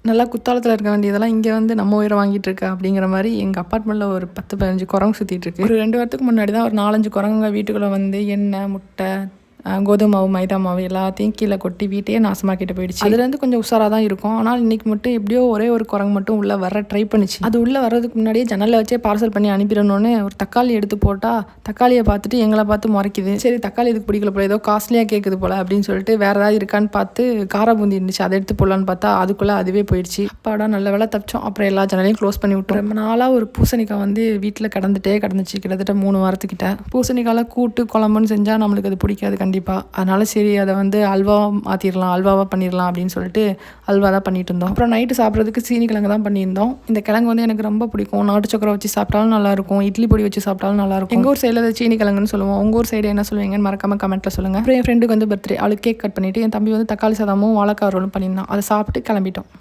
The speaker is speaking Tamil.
நல்லா குத்தாலத்தில் இருக்க வேண்டியதெல்லாம் இங்கே வந்து நம்ம உயிரை வாங்கிட்டு இருக்கா அப்படிங்கிற மாதிரி எங்கள் அப்பார்ட்மெண்ட்டில் ஒரு 10-15 குரங்கு சுற்றிட்டு இருக்கு. ஒரு 2 வாரத்துக்கு முன்னாடி தான் ஒரு 4-5 குரங்குங்க வீட்டுக்குள்ளே வந்து எண்ணெய், முட்டை, கோதுமை மாவு, மைதா மாவு எல்லாத்தையும் கீழே கொட்டி வீட்டையே நாசமாக்கிட்டு போயிடுச்சு. அதுலேருந்து கொஞ்சம் உஷாராக தான் இருக்கும். ஆனால் இன்றைக்கி மட்டும் எப்படியோ ஒரே ஒரு குரங்கு மட்டும் உள்ளே வர ட்ரை பண்ணிச்சு. அது உள்ளே வர்றதுக்கு முன்னாடியே ஜன்னலில் வச்சே பார்சல் பண்ணி அனுப்பிடணும்னு ஒரு தக்காளி எடுத்து போட்டால் தக்காளியை பார்த்துட்டு எங்களை பார்த்து முறைக்குது. சரி தக்காளி இதுக்கு பிடிக்கல போல, ஏதோ காஸ்ட்லியாக கேட்குது போல் அப்படின்னு சொல்லிட்டு வேறு ஏதாவது இருக்கான்னு பார்த்து காரா பூந்தி இருந்துச்சு, அதை எடுத்து போடலான்னு பார்த்தா அதுக்குள்ளே அதுவே போயிடுச்சு. அப்பாடா நல்ல வேலை தப்பிச்சோம். அப்புறம் எல்லா ஜன்னலையும் க்ளோஸ் பண்ணி விட்டோம். ரொம்ப நாளாக ஒரு பூசணிக்காய் வந்து வீட்டில் கிடந்துச்சு கிட்டத்தட்ட 3 வாரத்துக்கிட்ட. பூசணிக்காயில் கூட்டு குழம்புன்னு செஞ்சால் நம்மளுக்கு அது பிடிக்காது கண்டிப்பாக. அதனால சரி அதை வந்து அல்வாவாக மாற்றிடலாம், அல்வாவாக பண்ணிடலாம் அப்படின்னு சொல்லிட்டு அல்வா தான் பண்ணிட்டு இருந்தோம். அப்புறம் நைட்டு சாப்பிட்றதுக்கு சீனி கிழங்கு தான் பண்ணியிருந்தோம். இந்த கிழங்கு வந்து எனக்கு ரொம்ப பிடிக்கும். நாட்டு சக்கரை வச்சு சாப்பிட்டாலும் நல்லாயிருக்கும், இட்லி பொடி வச்சு சாப்பிட்டாலும் நல்லாயிருக்கும். எங்கள் ஊர் சைடில் அதை சீனி கிழங்குன்னு சொல்லுவோம். உங்கள் ஊர் சைடு என்ன சொல்லுவீங்கன்னு மறக்காம கமெண்ட்டில் சொல்லுங்கள். அப்புறம் என் ஃப்ரெண்டுக்கு வந்து பர்த்டே, அவளுக்கு கேக் கட் பண்ணிவிட்டு என் தம்பி வந்து தக்காளி சாதமும் வாழைக்காய் ரோலும் பண்ணியிருந்தான். அதை சாப்பிட்டு கிளம்பிட்டோம்.